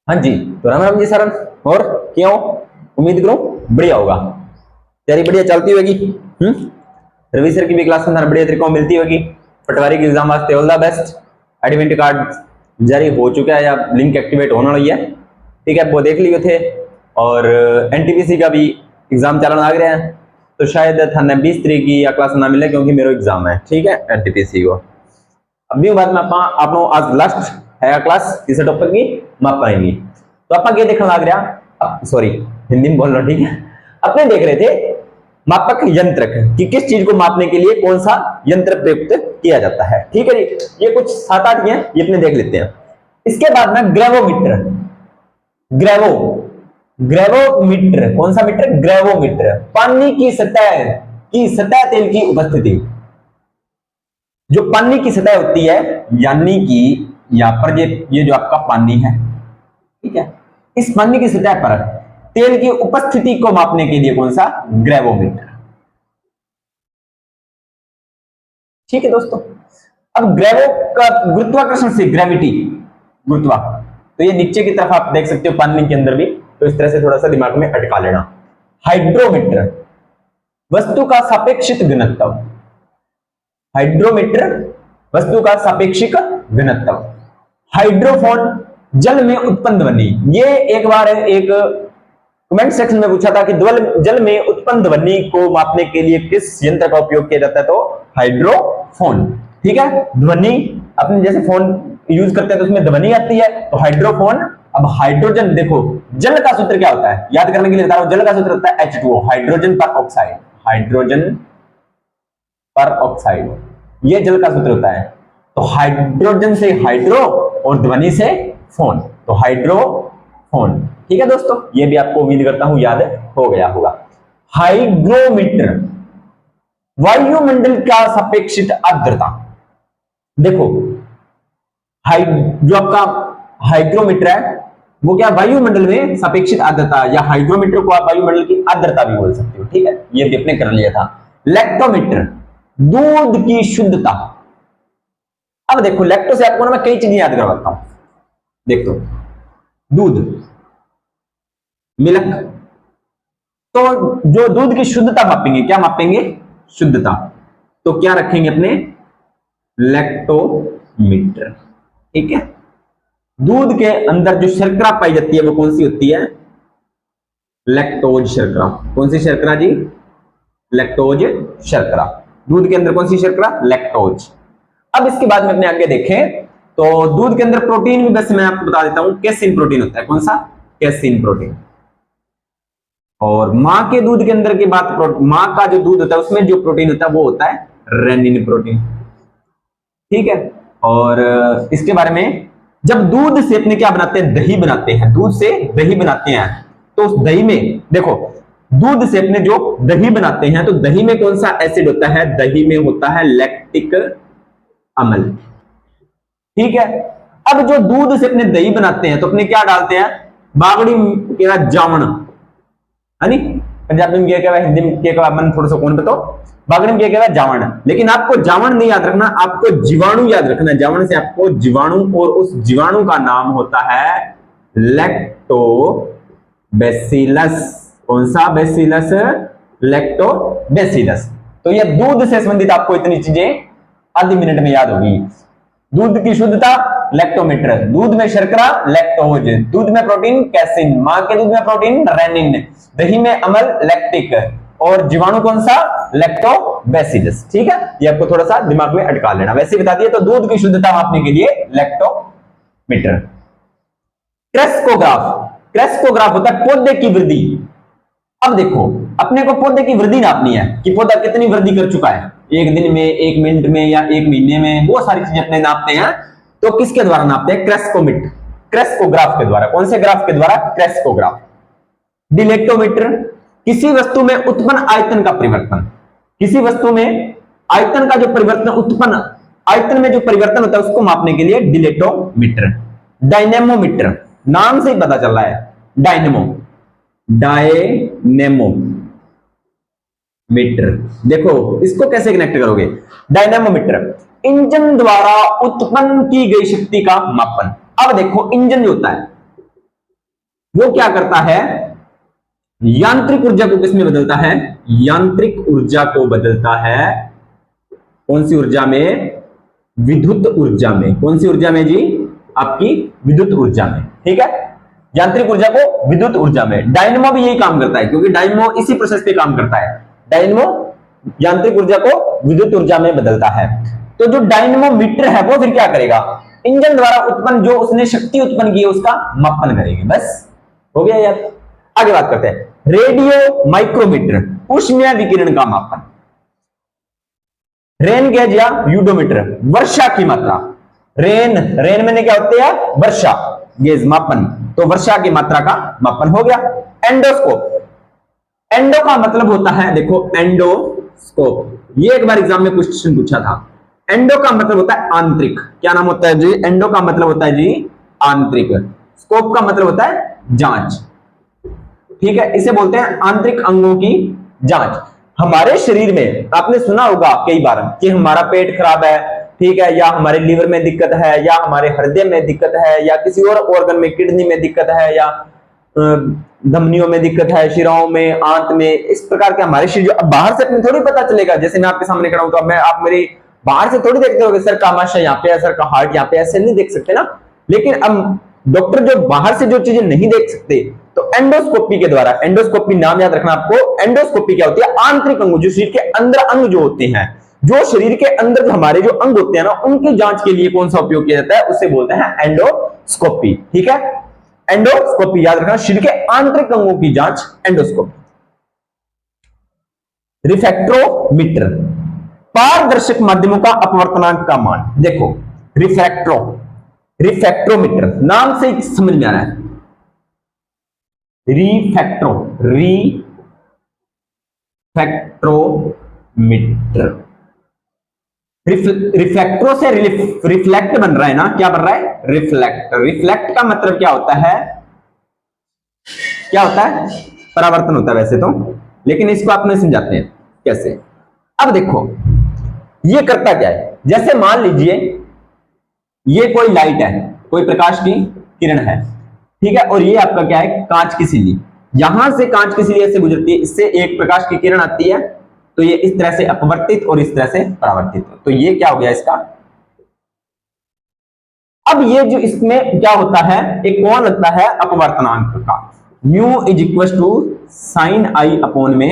हाँ जी, तो राम राम जी सर। और क्यों? उम्मीद करूं बढ़िया होगा, तैयारी बढ़िया चलती होगी। रवि सर की भी क्लास में बढ़िया तरीकों मिलती होगी। पटवारी के एग्जाम वास्ते all the best. Admit card जारी हो चुका है या लिंक एक्टिवेट होने वाली है, ठीक है, वो देख लिए थे। और एनटीपीसी का भी एग्जाम चलने लग रहा है, तो शायद थाने 20 तारीख की या क्लास ना मिले क्योंकि मेरा एग्जाम है, ठीक है, एनटीपीसी को। अभी बाद में आप आज लास्ट है क्लास किसी टॉपिक की माप पाएंगी। तो आप ये देखने लग रहा, सॉरी हिंदी में बोल रहा, ठीक है। अपने देख रहे थे मापक यंत्र कि किस चीज को मापने के लिए कौन सा यंत्र प्रयुक्त किया जाता है, ठीक है जी। ये कुछ 7-8 हैं, ये अपने देख लेते हैं। इसके बाद में ग्रेवोमीटर, ग्रेवोमीटर कौन सा मीटर? ग्रेवोमीटर, पानी की सतह तेल की उपस्थिति, जो पानी की सतह होती है, यानी कि यहां पर ये जो आपका पानी है, ठीक है, इस पानी की सतह पर तेल की उपस्थिति को मापने के लिए कौन सा? ग्रेवोमीटर, ठीक है दोस्तों। अब ग्रेवो का गुरुत्वाकर्षण से ग्रेविटी, गुरुत्वा, तो ये नीचे की तरफ आप देख सकते हो पानी के अंदर भी, तो इस तरह से थोड़ा सा दिमाग में अटका लेना। हाइड्रोमीटर, वस्तु का सापेक्षिक घनत्व, हाइड्रोमीटर वस्तु का सापेक्षिक घनत्व। हाइड्रोफोन, जल में उत्पन्न ध्वनि, ये एक बार एक कमेंट सेक्शन में पूछा था कि जल में उत्पन्न ध्वनि को मापने के लिए किस यंत्र का उपयोग किया जाता है, तो हाइड्रोफोन, ठीक है। ध्वनि अपने जैसे फोन यूज करते हैं तो उसमें ध्वनि आती है, तो हाइड्रोफोन। अब हाइड्रोजन, देखो जल का सूत्र क्या होता है, याद करने के लिए बता रहा हूं, जल का सूत्र होता है H2O, हाइड्रोजन पर ऑक्साइड, हाइड्रोजन पर ऑक्साइड, ये जल का सूत्र होता है। तो हाइड्रोजन से हाइड्रो और ध्वनि से फोन, तो हाइड्रोफोन, ठीक है दोस्तों। ये भी आपको उम्मीद करता हूं याद हो गया होगा। हाइग्रोमीटर, वायुमंडल का सापेक्षिक आर्द्रता, देखो जो आपका हाइग्रोमीटर है वो क्या, वायुमंडल में सापेक्षिक आर्द्रता, या हाइग्रोमीटर को आप वायुमंडल की आर्द्रता भी बोल सकते हो, ठीक है, ये भी अपने कर लिया था। लैक्टोमीटर, दूध की शुद्धता। अब देखो लैक्टो से आपको ना मैं कई चीजें याद करवाता हूं, देखो दूध, मिल्क, तो जो दूध की शुद्धता मापेंगे, क्या मापेंगे? शुद्धता, तो क्या रखेंगे अपने? लैक्टोमीटर, ठीक है। दूध के अंदर जो शर्करा पाई जाती है वो कौन सी होती है? लैक्टोज शर्करा। कौन सी शर्करा जी? लैक्टोज शर्करा। दूध के अंदर कौन सी शर्करा? लैक्टोज। अब इसके बाद में अपने आगे देखें तो दूध के अंदर प्रोटीन भी, बस मैं आपको बता देता हूं, कैसीन प्रोटीन होता है। कौन सा? Casein protein. और मां के दूध के अंदर की बात, मां का जो दूध होता है उसमें जो प्रोटीन होता है वो होता है रेनिन प्रोटीन, ठीक है। और इसके बारे में, जब दूध से अपने क्या बनाते हैं? दही बनाते हैं, दूध से दही बनाते हैं, तो उस दही में देखो, दूध से अपने जो दही बनाते हैं तो दही में कौन सा एसिड होता है? दही में होता है लैक्टिक अम्ल, ठीक है। अब जो दूध से अपने दही बनाते हैं तो अपने क्या डालते हैं? बागड़ी के जामन, है नी, पंजाबी में क्या है, हिंदी में क्या मन थोड़ा सा कौन बताओ, बागड़ी में क्या है? जावण। लेकिन आपको जावण नहीं याद रखना, आपको जीवाणु याद रखना। जावण से आपको जीवाणु, और उस जीवाणु का नाम होता है लैक्टोबैसिलस। कौन सा? Bacillus, lactobacillus. तो ये दूध से संबंधित आपको इतनी चीजें आधे मिनट में याद होगी। दूध की शुद्धता लैक्टोमीटर, दूध में शर्करा लैक्टोज, दूध में प्रोटीन कैसिन, मां के दूध में प्रोटीन रेनिन, दही में अम्ल लैक्टिक, और जीवाणु कौन सा? लैक्टोबैसिलस, ठीक है। ये आपको थोड़ा सा दिमाग में अटका लेना, वैसे बता दिया। तो दूध की शुद्धता मापने के लिए लैक्टोमीटर। क्रेस्कोग्राफ, क्रेस्कोग्राफ होता है पौधे की वृद्धि। अब देखो अपने को पौधे की वृद्धि नापनी है कि पौधा कितनी वृद्धि कर चुका है, एक दिन में, एक मिनट में, या एक महीने में, वो सारी चीजें अपने नापते हैं। तो किसके द्वारा नापते हैं? क्रेस्कोमीटर, क्रेस्कोग्राफ के द्वारा। कौन से ग्राफ के द्वारा? क्रेस्कोग्राफ। डिलेक्टोमीटर, किसी वस्तु में उत्पन्न आयतन का परिवर्तन, किसी वस्तु में आयतन का जो परिवर्तन, उत्पन्न आयतन में जो परिवर्तन होता है उसको मापने के लिए डिलेक्टोमीटर। डायनेमोमीटर, नाम से ही पता चल रहा है, डायनेमो, डायनेमोमीटर। देखो इसको कैसे कनेक्ट करोगे? डायनेमोमीटर, इंजन द्वारा उत्पन्न की गई शक्ति का मापन। अब देखो इंजन जो होता है वो क्या करता है, यांत्रिक ऊर्जा को किसमें बदलता है, यांत्रिक ऊर्जा को बदलता है कौन सी ऊर्जा में, विद्युत ऊर्जा में। कौन सी ऊर्जा में जी, आपकी विद्युत ऊर्जा में, ठीक है, यांत्रिक ऊर्जा को विद्युत ऊर्जा में। डायनेमो भी यही काम करता है, क्योंकि डायनेमो इसी प्रोसेस पे काम करता है। डायनेमो यांत्रिक ऊर्जा को विद्युत ऊर्जा में बदलता है। तो जो डायनेमोमीटर है वो फिर क्या करेगा, इंजन द्वारा उत्पन्न जो उसने शक्ति उत्पन्न की है उसका मापन करेगी। बस हो गया यार। आगे बात करते हैं, रेडियो माइक्रोमीटर, ऊष्मीय विकिरण का मापन। रेन गेज या यूडोमीटर, वर्षा की मात्रा। रेन में क्या होते हैं, वर्षा, गेज मापन, तो वर्षा की मात्रा का मापन हो गया। एंडोस्कोप, एंडो का मतलब होता है, देखो एंडोस्कोप, ये एक बार एग्जाम में क्वेश्चन पूछा था। एंडो का मतलब होता है आंतरिक। क्या नाम होता है जी, एंडो का मतलब होता है जी आंतरिक। स्कोप का मतलब होता है जांच, ठीक है, इसे बोलते हैं आंतरिक अंगों की जांच। हमारे शरीर में आपने सुना होगा कई बार कि हमारा पेट खराब है, ठीक है, या हमारे लीवर में दिक्कत है, या हमारे हृदय में दिक्कत है, या किसी और ऑर्गन में, किडनी में दिक्कत है, या धमनियों में दिक्कत है, शिराओं में, आंत में, इस प्रकार के हमारे शरीर। अब बाहर से अपने थोड़ी पता चलेगा, जैसे मैं आपके सामने खड़ा हूं तो मैं, आप मेरी बाहर से थोड़ी देखते हो सर का आमाशय यहाँ पे है, सर का हार्ट यहाँ पे, ऐसे नहीं देख सकते ना। लेकिन अब डॉक्टर जो बाहर से जो चीजें नहीं देख सकते, तो एंडोस्कोपी के द्वारा, एंडोस्कोपी नाम याद रखना आपको। एंडोस्कोपी क्या होती है, आंतरिक अंग, जो शरीर के अंदर अंग जो होते हैं, जो शरीर के अंदर जो हमारे जो अंग होते हैं ना, उनकी जांच के लिए कौन सा उपयोग किया जाता है, उसे बोलते हैं एंडोस्कोपी, ठीक है। एंडोस्कोपी याद रखना, शरीर के आंतरिक अंगों की जांच, एंडोस्कोपी। रिफ्रैक्ट्रोमीटर, पारदर्शक माध्यमों का अपवर्तनांक का मान। देखो रिफ्रैक्ट्रोमीटर नाम से समझ में आ रहा है, रिफ्रैक्ट्रोमीटर, रिफ्लेक्ट्रो से रिफ्लेक्ट बन रहा है ना, क्या बन रहा है, रिफ्लेक्ट। रिफ्लेक्ट का मतलब क्या होता है, क्या होता है, परावर्तन होता है वैसे तो, लेकिन इसको आपने समझाते हैं कैसे। अब देखो ये करता क्या है, जैसे मान लीजिए ये कोई लाइट है, कोई प्रकाश की किरण है, ठीक है, और ये आपका क्या है, कांच की सिल्ली। यहां से कांच की सिल्ली ऐसे गुजरती है, इससे एक प्रकाश की किरण आती है, तो ये इस तरह से अपवर्तित और इस तरह से परावर्तित, तो ये क्या हो गया इसका। अब ये जो इसमें क्या होता है, एक कोण लगता है अपवर्तनांक का, mu is equal to sine i upon में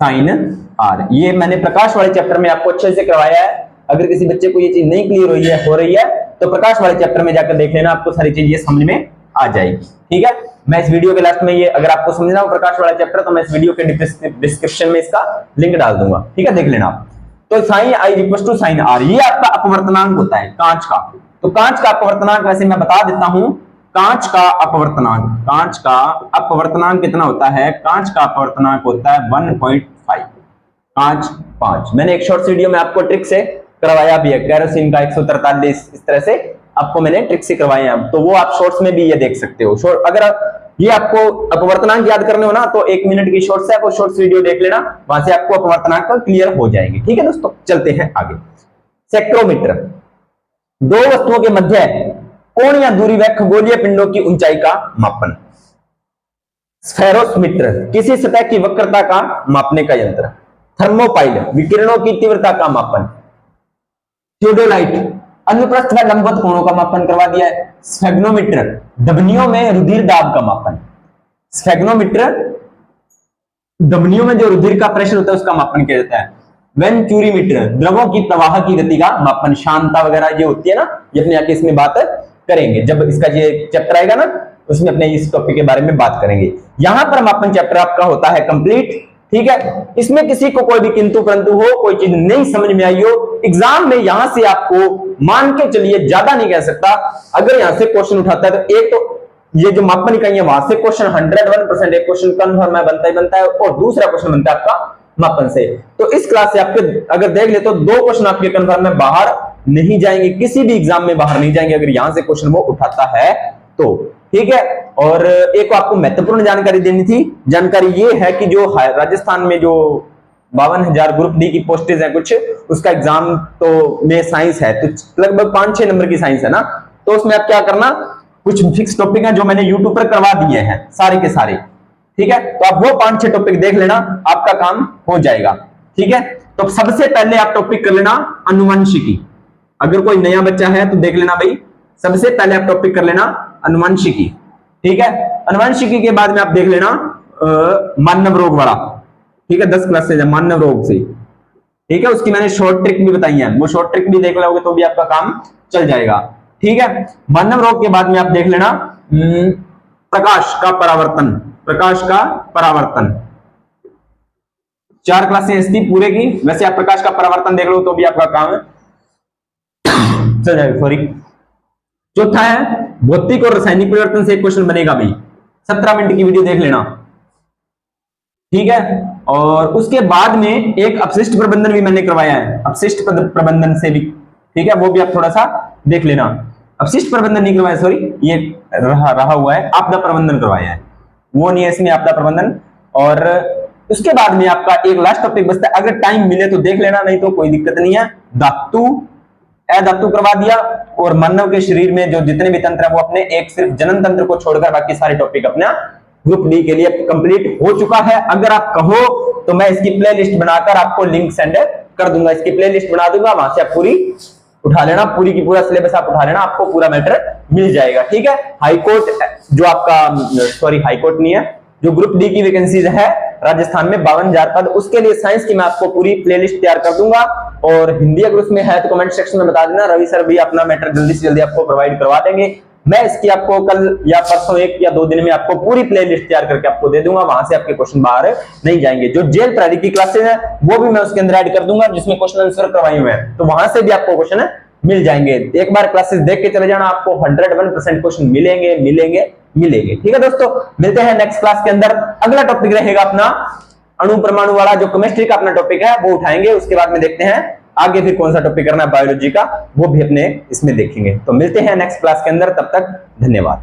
साइन आर। ये मैंने प्रकाश वाले चैप्टर में आपको अच्छे से करवाया है। अगर किसी बच्चे को ये चीज नहीं क्लियर हो रही है तो प्रकाश वाले चैप्टर में जाकर देख लेना, आपको सारी चीज ये समझ में आ जाएगी, ठीक है। मैं इस वीडियो के लास्ट में, ये अगर आपको समझना हो प्रकाश वाला चैप्टर, तो मैं इस वीडियो के डिस्क्रिप्शन में इसका लिंक डाल दूंगा, ठीक है, देख लेना आप। तो sine i equal to sine r, ये आपका अपवर्तनांक होता है कांच का। तो कांच का अपवर्तनांक वैसे मैं बता देता हूं, कांच का अपवर्तनांक कितना होता है, कांच का अपवर्तनांक होता है 1.5, कांच 5। मैंने एक शॉर्ट्स वीडियो में आपको ट्रिक से करवाया भी है, केरोसिन का 143, इस तरह से आपको मैंने ट्रिक से करवाए हैं, तो वो आप शॉर्ट्स में भी ये देख सकते हो। अगर ये आपको अपवर्तनांक याद करने हो ना, तो 1 मिनट की शॉर्ट्स है, वो शॉर्ट्स वीडियो देख लेना, वहां से आपको अपवर्तनांक क्लियर हो जाएंगे, ठीक है दोस्तों। चलते हैं आगे। सेक्ट्रोमीटर, दो वस्तुओं के मध्य कोण या दूरी व खगोलीय पिंडों की ऊंचाई का मापन। स्फेरोमीटर, किसी सतह की वक्रता का मापने का यंत्र। थर्मोपाइल, विकिरणों की तीव्रता का मापन। थियोडोलाइट, अनुप्रस्थ व लंबवत कोणों का मापन करवा दिया है। स्फेग्नोमीटर, धमनियों में रुधिर दाब का मापन। स्फेग्नोमीटर, धमनियों में जो रुधिर का प्रेशर होता है उसका मापन किया जाता है। वेंचुरीमीटर, द्रवों की प्रवाह की गति का मापन। शांता वगैरह ये होती है ना, ये अपने आगे इसमें बात करेंगे, जब इसका ये चैप्टर आएगा ना उसमें अपने इस टॉपिक के बारे में बात करेंगे। यहां पर मापन चैप्टर आपका होता है कंप्लीट, ठीक है। इसमें किसी को कोई भी किंतु परंतु हो, कोई चीज नहीं समझ में आई हो, एग्जाम में यहां से आपको मान के चलिए, ज्यादा नहीं कह सकता, अगर यहां से क्वेश्चन उठाता है तो एक तो ये जो मापन इकाई है वहां से क्वेश्चन 101% एक क्वेश्चन कन्फर्म है, बनता है, और दूसरा क्वेश्चन बनता है आपका मापन से। तो इस क्लास से आपके अगर देख ले तो 2 क्वेश्चन आपके कन्फर्म में बाहर नहीं जाएंगे, किसी भी एग्जाम में बाहर नहीं जाएंगे, अगर यहां से क्वेश्चन वो उठाता है तो, ठीक है। और एक आपको महत्वपूर्ण जानकारी देनी थी, जानकारी ये है कि जो राजस्थान में जो 52,000 ग्रुप डी की पोस्टेज है कुछ, उसका एग्जाम तो में साइंस है, तो लगभग 5-6 नंबर की साइंस है ना, तो उसमें आप क्या करना, कुछ फिक्स टॉपिक हैं जो मैंने यूट्यूब पर करवा दिए हैं सारे के सारे, ठीक है, तो आप वो 5-6 टॉपिक देख लेना, आपका काम हो जाएगा, ठीक है। तो सबसे पहले आप टॉपिक कर लेना अनुवंशिकी। अगर कोई नया बच्चा है तो देख लेना भाई, सबसे पहले आप टॉपिक कर लेना अनुवंशिकी, ठीक है। अनुवंशिकी के बाद में आप देख लेना मानव रोग वाला, ठीक है, 10 क्लासेज है मानव रोग से, ठीक है। उसकी मैंने शॉर्ट ट्रिक भी बताई है, वो शॉर्ट ट्रिक भी देख लोगे तो भी आपका काम चल जाएगा, ठीक है। मानव रोग के बाद में आप देख लेना प्रकाश का परावर्तन, प्रकाश का परावर्तन, 4 क्लासें इसकी पूरे की, वैसे आप प्रकाश का परावर्तन देख लो तो भी आपका काम चल जाएगा, सॉरी। चौथा है भौतिक और रासायनिक परिवर्तन से एक क्वेश्चन बनेगा भाई, 17 मिनट की वीडियो देख लेना, ठीक है। और उसके बाद में एक अपशिष्ट प्रबंधन भी मैंने करवाया है, अपशिष्ट प्रबंधन से भी, ठीक है, वो भी आप थोड़ा सा देख लेना। अपशिष्ट प्रबंधन नहीं करवाया, सॉरी, ये रहा हुआ है, आपदा प्रबंधन करवाया है, वो नहीं है इसमें, आपदा प्रबंधन। और उसके बाद में आपका एक लास्ट टॉपिक बचता है, अगर टाइम मिले तो देख लेना, नहीं तो कोई दिक्कत नहीं है। धातु अधातु करवा दिया, और मानव के शरीर में जो जितने भी तंत्र है वो अपने एक सिर्फ जनन तंत्र को छोड़कर बाकी सारे टॉपिक अपना ग्रुप डी के लिए कंप्लीट हो चुका है। अगर आप कहो तो मैं इसकी प्लेलिस्ट बनाकर आपको लिंक सेंड कर दूंगा, इसकी प्लेलिस्ट बना दूंगा, वहां से आप पूरी उठा लेना, पूरी की पूरा सिलेबस आप उठा लेना, आपको पूरा मैटर मिल जाएगा, ठीक है। हाईकोर्ट जो आपका, सॉरी हाईकोर्ट नहीं है, जो ग्रुप डी की वैकेंसीज है राजस्थान में 52,000 पद, उसके लिए साइंस की मैं आपको पूरी प्लेलिस्ट तैयार कर दूंगा। और हिंदी अगर उसमें है तो कमेंट सेक्शन में बता देना, रवि सर भी अपना मैटर जल्दी से जल्दी आपको प्रोवाइड करवा देंगे। मैं इसकी आपको कल या परसों 1 या 2 दिन में आपको पूरी प्लेलिस्ट तैयार करके आपको दे दूंगा, वहां से आपके क्वेश्चन बाहर नहीं जाएंगे। जो जेल प्रहरी की क्लासेस है वो भी मैं उसके अंदर ऐड कर दूंगा, जिसमें क्वेश्चन आंसर करवाए हुए हैं, तो वहां से भी आपको क्वेश्चन मिल जाएंगे। एक बार क्लासेस देख के चले जाना, आपको 101% क्वेश्चन मिलेंगे मिलेंगे मिलेंगे, ठीक है दोस्तों। मिलते हैं नेक्स्ट क्लास के अंदर, अगला टॉपिक रहेगा अपना अणु परमाणु वाला, जो केमिस्ट्री का अपना टॉपिक है वो उठाएंगे, उसके बाद में देखते हैं आगे फिर कौन सा टॉपिक करना है बायोलॉजी का, वो भी अपने इसमें देखेंगे। तो मिलते हैं नेक्स्ट क्लास के अंदर, तब तक धन्यवाद।